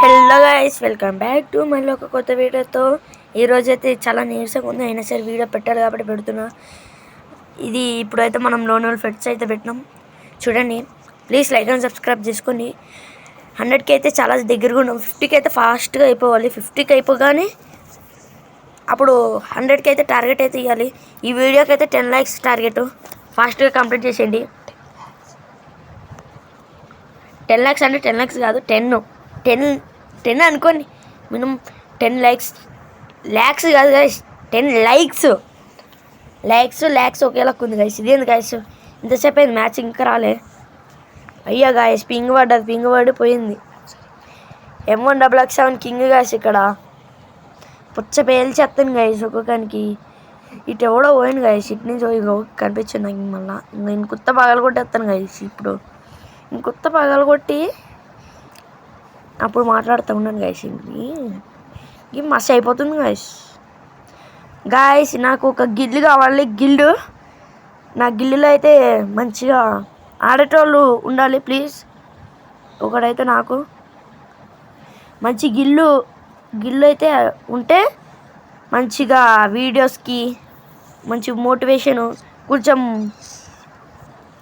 Hello guys, welcome back to మళ్ళీ ఒక కొత్త వీడియోతో. ఈరోజైతే చాలా నీరసంగా ఉంది, అయినా సరే వీడియో పెట్టాలి కాబట్టి పెడుతున్నా. ఇది ఇప్పుడైతే మనం లోన్ ఫెట్స్ అయితే పెట్టినాం. చూడండి, ప్లీజ్ లైక్ అండ్ సబ్స్క్రైబ్ చేసుకోండి. 100కి అయితే చాలా దగ్గరగా ఉన్నాం. 50కి అయితే ఫాస్ట్గా అయిపోవాలి. 50కి అయిపోగానే అప్పుడు 100కి అయితే టార్గెట్ అయితే ఇవ్వాలి. ఈ వీడియోకి అయితే 10 లైక్స్ టార్గెట్. ఫాస్ట్గా కంప్లీట్ చేసేయండి. 10 లైక్స్ అంటే 10 లైక్స్ కాదు, 10 అనుకోండి. మినిమం 10 ల్యాక్స్ కాదు గైస్, 10 ల్యాక్స్ ఒకేలా ఉంది గైస్. ఇదేంది గైస్, ఇంతసేపు అయింది మ్యాచ్ ఇంకా రాలే. అయ్యా గాయస్, పింగ్ పడి పోయింది. M1XX7 king guys. ఇక్కడ పుచ్చ పేల్చేస్తాను గాయస్ ఒక్కొక్కనికి. ఇటు ఎవడో పోయింది గాయస్, ఇటు నుంచి కనిపించింది నాకు. మళ్ళీ నేను కొత్త పగలు కొట్టేస్తాను గాయస్. ఇప్పుడు కొత్త పగలు కొట్టి అప్పుడు మాట్లాడుతూ ఉన్నాను గాయస్. ఇది మస్తు అయిపోతుంది గాయస్. నాకు ఒక గిల్లు కావాలి. నా గిల్లులో అయితే మంచిగా ఆడేటోళ్ళు ఉండాలి ప్లీజ్. ఒకడైతే నాకు మంచి గిల్లు అయితే ఉంటే మంచిగా వీడియోస్కి మంచి మోటివేషను కొంచెం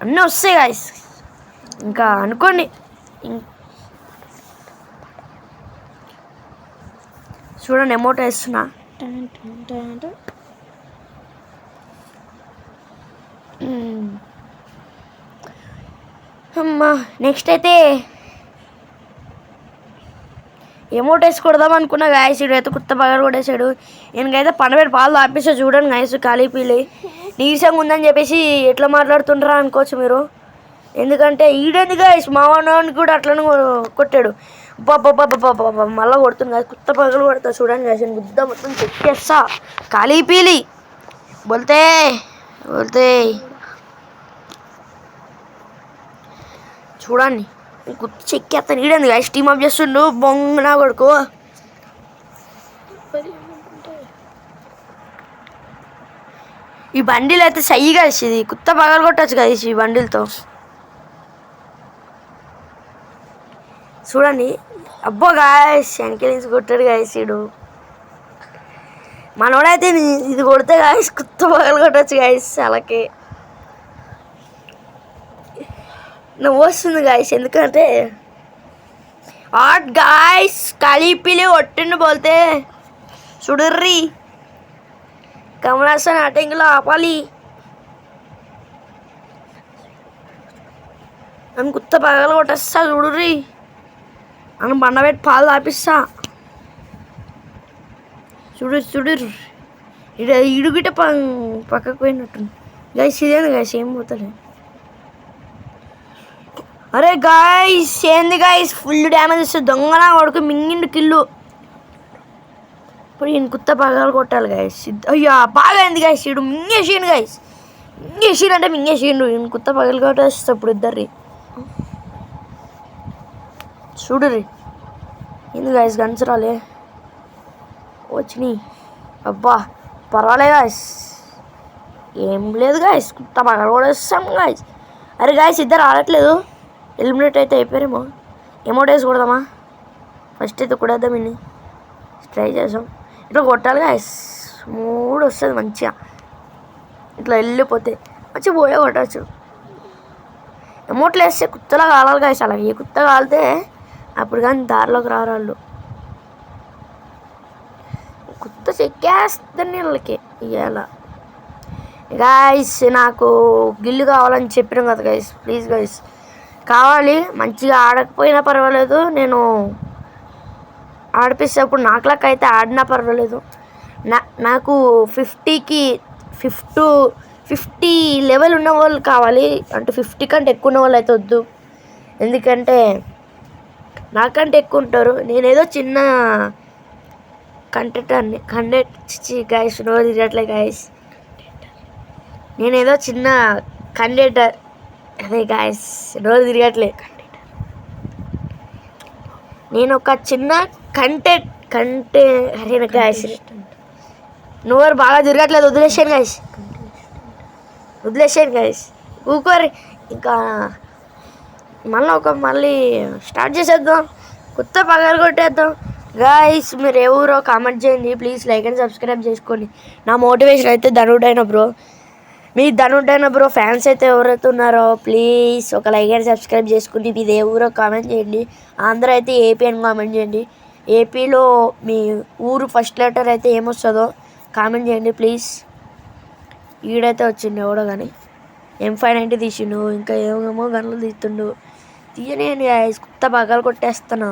అన్నీ వస్తాయి గాయస్. ఇంకా అనుకోండి. చూడండి, ఎమోట్ వేస్తున్నా. అమ్మా, నెక్స్ట్ అయితే ఎమోట్ వేసి కొడదాం అనుకున్నా గాయస్. అయితే కొత్త పగలు కొట్టేసాడు. ఈయనకైతే పండబెట్టి పాలు తాపిస్తే చూడండి గాయస్. ఖాళీ పీలి నీరసంగా ఉందని చెప్పేసి ఎట్లా మాట్లాడుతుంటారా అనుకోవచ్చు మీరు. ఎందుకంటే ఈడేంది గాయస్, మావాడిని కూడా అట్లనే కొట్టాడు. బాబా మళ్ళీ కొడుతుంది కదా, కొత్త పగలు కొడతా చూడండి గాయస్. గుద్ద మొత్తం చెక్ చేస్తా. ఖాళీ పీలి బోల్తే చూడండి, గుర్తు చెక్ చేస్తాను. ఈడేంది గాయస్, టీమ్ అప్ చేస్తుండు బొంగనా కొడుకు. ఈ బండిల్ అయితే సై గాయస్. ఇది కొత్త పగలు కొట్టచ్చు గాయస్ ఈ బండిల్తో. చూడండి, అబ్బో గాయస్, వెనకలించి కొట్టాడు గాయస్. వీడు మనోడైతే ఇది కొడితే గాయస్ కొత్త పగలు కొట్టచ్చు గాయస్. అలాగే నువ్వు వస్తుంది గాయస్, ఎందుకంటే ఆట్ గాయస్ కలిపిలి ఒట్టిండి బోల్తే చూడర్రీ. కమలాసన్ అటెంగ్లో ఆపాలి. నన్ను కొత్త పగలు కొట్టేస్తా చూడర్రీ. నన్ను బండబెట్టి పాలు తాపిస్తా చూడరు. ఇడుగిట పక్కకు పోయినట్టుంది గాయస్. ఇదేంది గాయస్, ఏం పోతాడు. అరే గాయస్, ఏంది గాయస్, ఫుల్ డ్యామేజ్ ఇస్తుంది. దొంగనా కొడుకు మింగిండు కిల్లు. ఇప్పుడు ఈయన కొత్త పగలు కొట్టాలి గాయస్. అయ్యా బాగా అయింది గాయస్. ఇడు మింగేసిండు గాయస్. మింగేసిండు. ఈయన కొత్త పగలు కొట్టేస్తా ఇప్పుడు ఇద్దరి. చూడరి, ఏంది గాయస్, గన్స్ రాలే వచ్చినాయి. అబ్బా పర్వాలేదు గాయస్, ఏం లేదు గాయస్. కొత్త పగలు కొట్టేస్తాం గాయస్. అరే గాయస్, ఇద్దరు ఆడట్లేదు. ఎలిమినేట్ అయితే అయిపోయారేమో. ఎమోట్ వేసి కొడదామా? ఫస్ట్ అయితే కొడేద్దాం. ఇన్ని ట్రై చేసాం. ఇట్లా కొట్టాలి గాయస్. 3 వస్తుంది మంచిగా. ఇట్లా వెళ్ళిపోతే మంచిగా పోయే కొట్టచ్చు. ఎమోట్లు వేస్తే కుత్తలా కాలాలి గాయస్. అలాగే ఏ కుత్త కాలితే అప్పుడు కానీ దారిలోకి రారాళ్ళు. కుత్త చెక్కేస్తుంది వీళ్ళకి ఇవాళ గాయస్. నాకు గిల్లు కావాలని చెప్పినాం కదా గాయస్. ప్లీజ్ గాయస్, కావాలి. మంచిగా ఆడకపోయినా పర్వాలేదు, నేను ఆడిపిస్తే అప్పుడు నాకులాగా అయితే ఆడినా పర్వాలేదు. నాకు 50 లెవెల్ ఉన్న వాళ్ళు కావాలి. అంటే 50 కంటే ఎక్కువ ఉన్న వాళ్ళు అయితే వద్దు. ఎందుకంటే నాకంటే ఎక్కువ ఉంటారు. నేనేదో చిన్న గాయస్, రోజు తిరగట్లే గాయస్. నేనేదో చిన్న కండక్టర్, అదే గాయస్, రోజు తిరగట్లే. నేను ఒక చిన్న అరే గాయస్, నువ్వు బాగా తిరగట్లేదు. వదిలేసాను గాయస్. ఊకోరి. ఇంకా మళ్ళీ స్టార్ట్ చేసేద్దాం. కొత్త పగలు కొట్టేద్దాం గాయస్. మీరు ఏ ఊరో కామెంట్ చేయండి ప్లీజ్. లైక్ అండ్ సబ్స్క్రైబ్ చేసుకోండి. నా మోటివేషన్ అయితే ధనుడైన బ్రో. మీ ధనుడైన బ్రో ఫ్యాన్స్ అయితే ఎవరైతే ఉన్నారో ప్లీజ్ ఒక లైక్ అండ్ సబ్స్క్రైబ్ చేసుకుని మీది ఏ ఊరో కామెంట్ చేయండి. ఆంధ్ర అయితే ఏపీ అని కామెంట్ చేయండి. ఏపీలో మీ ఊరు ఫస్ట్ లెటర్ అయితే ఏమొస్తుందో కామెంట్ చేయండి ప్లీజ్. ఈడైతే వచ్చిండు ఎవడో కానీ M590 తీసిండు, ఇంకా ఏమేమో గన్నులు తీస్తుండు. తీయనేయండి గాయస్, కొత్త పగలు కొట్టేస్తాను.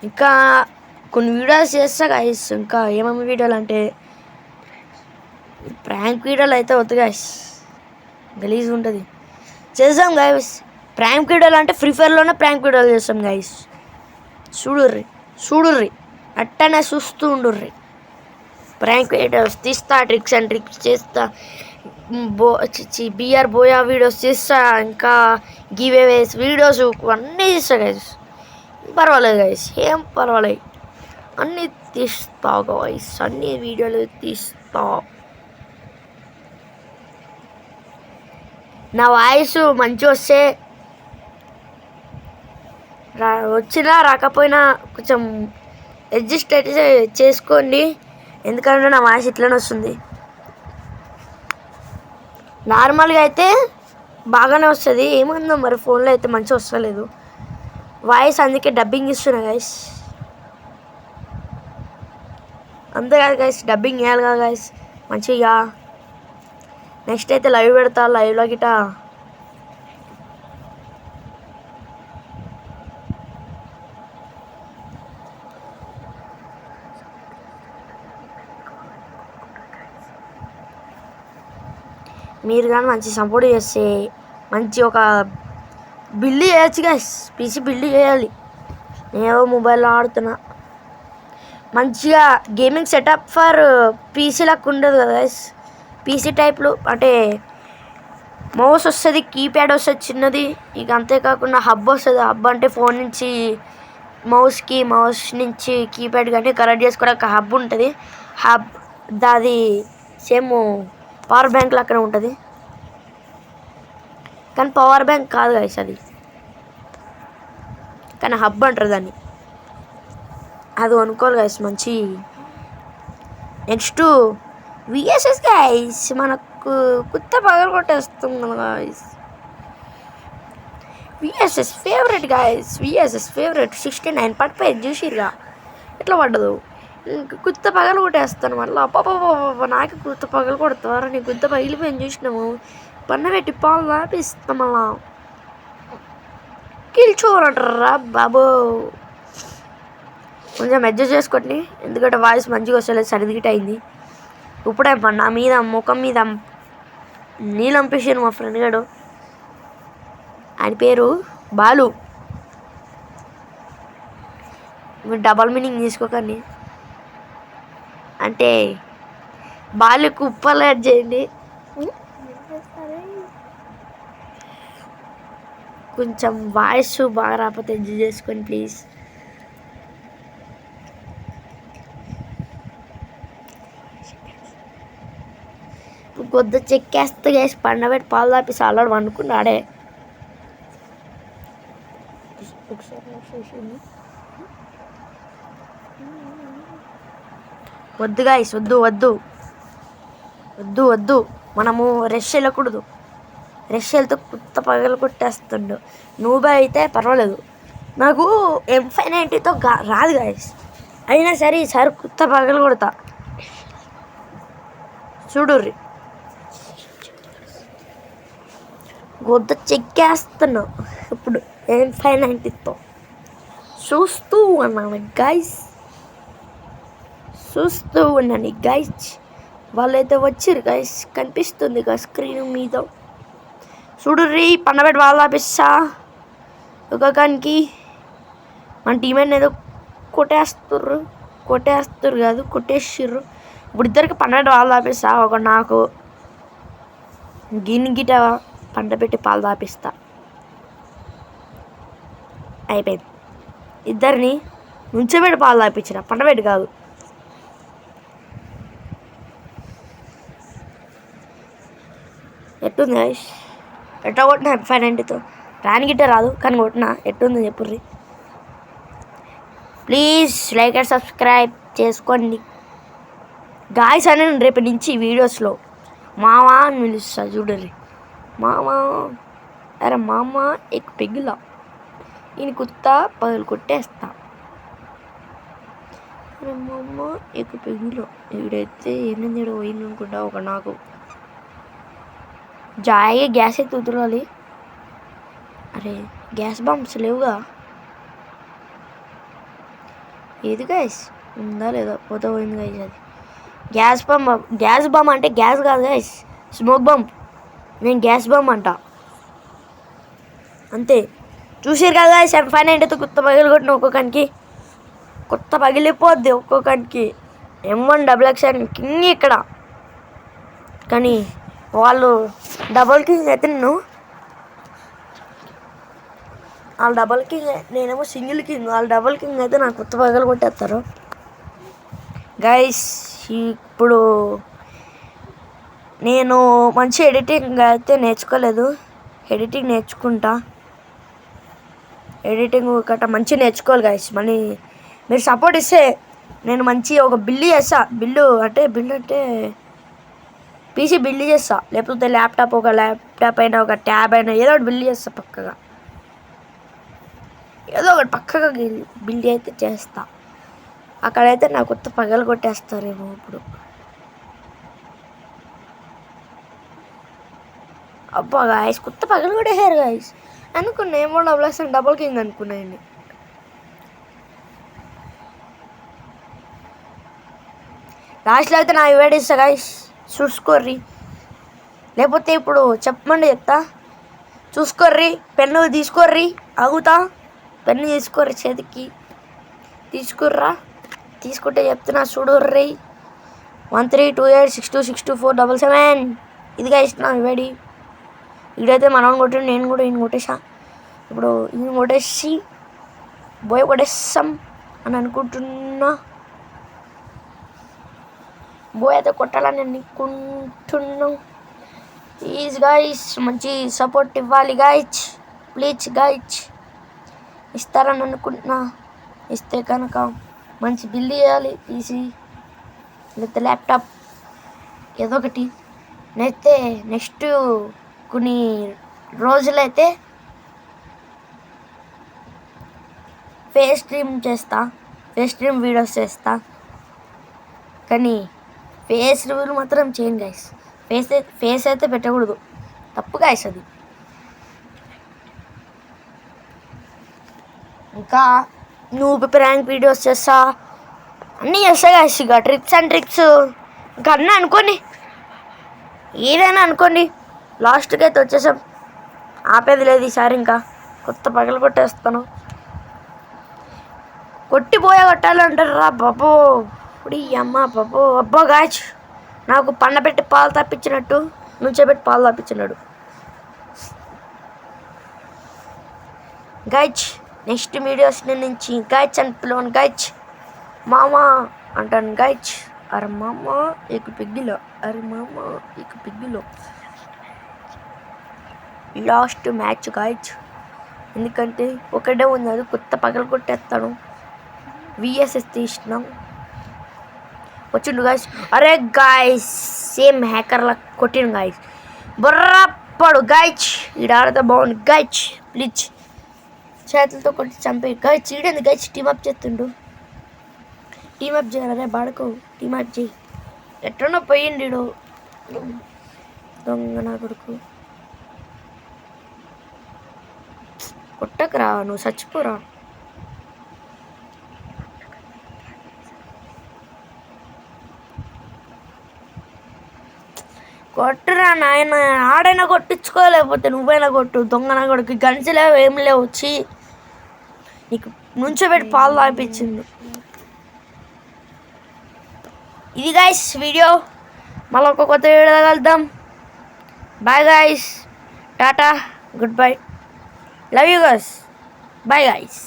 ఇంకా కొన్ని వీడియోస్ చేస్తా గాయస్. ఇంకా ఏమేమి వీడియోలు అంటే ప్రాంక్ వీడియోలు అయితే వద్దు గాయస్, గలీజ్ ఉంటుంది. చేద్దాం గాయస్ ప్రాంక్ వీడియోలు అంటే ఫ్రీ ఫైర్లోనే ప్రాంక్ వీడియోలు చేస్తాం గాయస్. చూడుర్రి అట్టనే చూస్తూ ఉండుర్రి. ప్రాంక్ వీడియోస్ తీస్తా, ట్రిక్స్ అండ్ ట్రిక్స్ చేస్తా, బిఆర్ బోయా వీడియోస్ చేస్తా, ఇంకా గివ్ అవేస్ వీడియోస్ అన్నీ చేస్తా గైస్. పర్వాలేదు గైస్, ఏం పర్వాలేదు, అన్నీ తీస్తా గైస్, అన్ని వీడియోలు తీస్తా. నా వాయిస్ మంచిగా వస్తే వచ్చినా రాకపోయినా కొంచెం అడ్జస్ట్ అయితే చేసుకోండి, ఎందుకంటే నా వాయిస్ ఇట్లనే వస్తుంది. నార్మల్గా అయితే బాగానే వస్తుంది, ఏముందో మరి ఫోన్లో అయితే మంచిగా వస్తలేదు వాయిస్, అందుకే డబ్బింగ్ ఇస్తున్నా గైస్. అంతే కాదు గైస్, డబ్బింగ్ వేయాలి కదా గైస్ మంచిగా. నెక్స్ట్ అయితే లైవ్ పెడతా, లైవ్లో గిట మీరు కానీ మంచి సపోర్ట్ చేస్తే మంచి ఒక బిల్డ్ చేయొచ్చు గైస్. పీసీ బిల్డ్ చేయాలి. నేను మొబైల్లో ఆడుతున్నా, మంచిగా గేమింగ్ సెటప్ ఫర్ పీసీ లాగా ఉండదు కదా గైస్. పీసీ టైప్లో అంటే మౌస్ వస్తుంది, కీప్యాడ్ వస్తుంది చిన్నది, ఇక అంతేకాకుండా హబ్ వస్తుంది. హబ్ అంటే ఫోన్ నుంచి మౌస్కి, మౌస్ నుంచి కీప్యాడ్ కానీ కనెక్ట్ చేసుకోవడానికి హబ్ ఉంటుంది. హబ్ దాది సేమ్ పవర్ బ్యాంక్ లాగానే ఉంటుంది, కానీ పవర్ బ్యాంక్ కాదు గైస్ అది, కానీ హబ్ అంటారు దాన్ని. అది అనుకోవాలి గైస్ మంచి. నెక్స్ట్ విఎస్ఎస్ గైస్, మనకు కొత్త పగలు కొట్టేస్తాం కదా guys. VSS favourite guys, VSS favourite 69 పడిపోయింది చూసిరుగా ఎట్లా పడ్డదు. కొత్త పగలు కొట్టేస్తాను మళ్ళీ. అప్ప నాకు కొత్త పగలు కొడతారు, నీ కొత్త పగిలిపోయింది చూసినాము, పన్న పెట్టి పాలు దాపిస్తాం మళ్ళా. కిల్చోరంటారా బాబో. కొంచెం అడ్జస్ట్ చేసుకోండి, ఎందుకంటే వాయిస్ మంచిగా వస్తలేదు, సరిదిగిట్ అయింది. ఇప్పుడే నా మీద ముఖం మీద నీళ్ళు పంపించాను మా ఫ్రెండ్ గాడు, ఆయన పేరు బాలు. మీరు డబల్ మీనింగ్ తీసుకోకండి, అంటే బాలుకు ఉప్పలు యాడ్ చేయండి. కొంచెం వాయిస్ బాగా రాకపోతే అడ్జస్ట్ చేసుకోండి ప్లీజ్. కొద్ది చెక్కేస్తే గేసి పండబెట్టి పాలు తాపి సాలాడు వండుకున్నాడే. వద్దు గాయస్, వద్దు వద్దు వద్దు వద్దు, మనము రెష్ వెళ్ళకూడదు. రెష్ వెళ్తే కొత్త పగలు కొట్టేస్తుండు. నువ్వు అయితే పర్వాలేదు, నాకు M590తో రాదు గాయస్, అయినా సరే ఈసారి కొత్త పగలు కొడతా చూడుర్రి. గొద్ద చెక్కేస్తున్నావు ఇప్పుడు M590తో. చూస్తూ ఉన్నాను గైస్, చూస్తూ ఉన్నాను గైస్. వాళ్ళైతే వచ్చిర్రు గైస్, కనిపిస్తుంది కదా స్క్రీన్ మీద. చూడుర్రి పండబెట్టి వాళ్ళు ఆపిస్తా ఒకకానికి. మన టీమేట్ ఏదో కొట్టేస్తుర్రు కాదు, కొట్టేసిర్రు. ఇప్పుడు ఇద్దరికి పండబెట్టి వాళ్ళు తాపిస్తా, ఒక నాకు గిట పండబెట్టి పాలు తాపిస్తా. అయిపోయింది, ఇద్దరిని నుంచోబెట్టి పాలు తాపించిన, పండబెట్టి కాదు. ఎట్టుంది గైస్, ఎట్లా కొట్టిన M590తో రాని గిట్ట రాదు కానీ కొట్టినా ఎట్టుందో చెప్పుర్రి. ప్లీజ్ లైక్ అండ్ సబ్స్క్రైబ్ చేసుకోండి గాయస్. అని రేపటి నుంచి వీడియోస్లో మామా అని పిలుస్తా చూడర్రి. మామా అరే మామ ఎక్ పెగిలా ఈయన కుత్తా పగలు కొట్టేస్తా. అరే మామ ఎక్ పెగిలో ఈడైతే ఎనిమిది పోయింది అనుకుంటా. ఒక నాకు జాయిగా గ్యాస్ అయితే ఉతురాలి. అరే గ్యాస్ బాంబ్స్ లేవుగా. ఏది గైస్ ఉందా లేదా పోతా పోయింది గైస్. అది గ్యాస్ బాంబ్ అంటే గ్యాస్ కాదు గైస్, స్మోక్ బాంబ్. నేను గ్యాస్ బాంబ్ అంట అంతే. చూసారు కదా గైస్ M590 కొత్త పగిలి కొట్టిన ఒక్కొక్కనికి కొత్త పగిలిపోద్ది ఒక్కొక్కనికి. M1XX కింగ్ ఇక్కడ. కానీ వాళ్ళు డబుల్ కింగ్ అయితే వాళ్ళు డబుల్ కింగ్, నేనేమో సింగిల్ కింగ్. వాళ్ళు డబుల్ కింగ్ అయితే నాకు కొత్త పగలు కొట్టేస్తారు గైస్. ఇప్పుడు నేను మంచి ఎడిటింగ్ అయితే నేర్చుకోలేదు. ఎడిటింగ్ నేర్చుకుంటా. ఎడిటింగ్ గట్రా మంచిగా నేర్చుకోవాలి గైస్. మళ్ళీ మీరు సపోర్ట్ ఇస్తే నేను మంచి ఒక బిల్లు చేస్తా. బిల్లు అంటే పీసీ బిల్లు చేస్తా. లేకపోతే ల్యాప్టాప్ అయినా ఒక ట్యాబ్ అయినా ఏదో ఒకటి బిల్లు చేస్తా. పక్కగా ఏదో ఒకటి పక్కగా బిల్డ్ అయితే చేస్తా. అక్కడైతే నా కొత్త పగలు కొట్టేస్తారేమో. ఇప్పుడు అబ్బా గాయస్ కొత్త పగలు కొట్టేసారు గాయస్. అనుకున్నా ఏమో డబుల్ కింగ్ అనుకున్నాయండి. లాస్ట్లో అయితే నా ఇవేడ్ ఇస్తా గాయస్, చూసుకోర్రి. లేకపోతే ఇప్పుడు చెప్పమండి చెప్తా, చూసుకోర్రి. పెన్ను తీసుకోర్రి, ఆగుతా. పెన్ను తీసుకోర్రి, చేతికి తీసుకుర్రా. తీసుకుంటే చెప్తున్నా చూడుర్రి. 132862624777. ఇదిగా ఇస్తున్నా ఇవేడి. ఇదైతే మనం కొట్టిండు, నేను కూడా ఈయన కొట్టేసా. ఇప్పుడు ఈయన కొట్టేసి బోయ కొట్టేస్తాం అని అనుకుంటున్నా. బోయ్ అయితే కొట్టాలని అనుకుంటున్నాం. ప్లీజ్ గాయస్ మంచి సపోర్ట్ ఇవ్వాలి గాయస్. ప్లీజ్ గాయస్ ఇస్తారని అనుకుంటున్నా. ఇస్తే కనుక మంచి బిల్డ్ చేయాలి. పీసీ లేకపోతే ల్యాప్టాప్ ఏదో ఒకటి. నేనైతే నెక్స్ట్ కొన్ని రోజులైతే ఫేస్ స్ట్రీమ్ వీడియోస్ చేస్తా. కానీ ఫేస్ రివ్యూలు మాత్రం చేయను గైస్. ఫేస్ అయితే పెట్టకూడదు, తప్పు గైస్ అది. ఇంకా నువ్వు ప్రాంక్ వీడియోస్ చేస్తా, అన్నీ చేస్తా గైస్. ఇక ట్రిప్స్ అండ్ ట్రిక్స్ ఇంకా అన్నీ అనుకోండి, ఏదైనా అనుకోండి. లాస్ట్కి అయితే వచ్చేసాం, ఆపేది లేదు ఈసారి. ఇంకా కొత్త పగలు కొట్టేస్తాను. కొట్టిపోయా కొట్టాలంటారు రా బాబో. ఇప్పుడు ఈ అమ్మ బాబో. అబ్బో గాయ్ నాకు పండబెట్టి పాలు తప్పించినట్టు, నుంచోబెట్టి పాలు తప్పించినాడు గైచ్. నెక్స్ట్ వీడియోస్ నుంచి గైచ్ అని పిలవను గైచ్, మామ అంటాను గైచ్. అరే మామ ఇక పిగ్గిలో, అరే మామ ఇక పిగ్గిలో. లాస్ట్ మ్యాచ్ గైచ్, ఎందుకంటే ఒకటే ఉంది, అది కొత్త పగలు కొట్టేస్తాను. VSS తీసినాం వచ్చిండు గాయస్. అరే గాయస్ సేమ్ హ్యాకర్లా కొట్టిను గాయస్. బొర్రప్పడు గాయచ్. ఈడ ఆడితే బాగుంది గాయచ్. ప్లీజ్ చేతులతో కొట్టి చంపే గాయచ్. ఈడేంది గాయచ్ టీమప్ చేస్తుండు. టీమప్ చేయాలరే బాడుకో, టీమప్ చేయి. ఎట్లనో పోయిండు దొంగ నా కొడుకు. కొట్టకరా, నువ్వు చచ్చిపోరా. కొట్టురా నాయన, ఆడైనా కొట్టించుకోలేకపోతే నువ్వైనా కొట్టు. దొంగన కొడుకు గన్స్ లేవు, ఏం లేవు. వచ్చి నీకు నుంచోబెట్టి పాలు తాపించింది. ఇది గాయస్ వీడియో. మళ్ళీ ఒక కొత్త వీడియో కలుద్దాం. Bye guys, tata, good bye, love you guys, bye guys.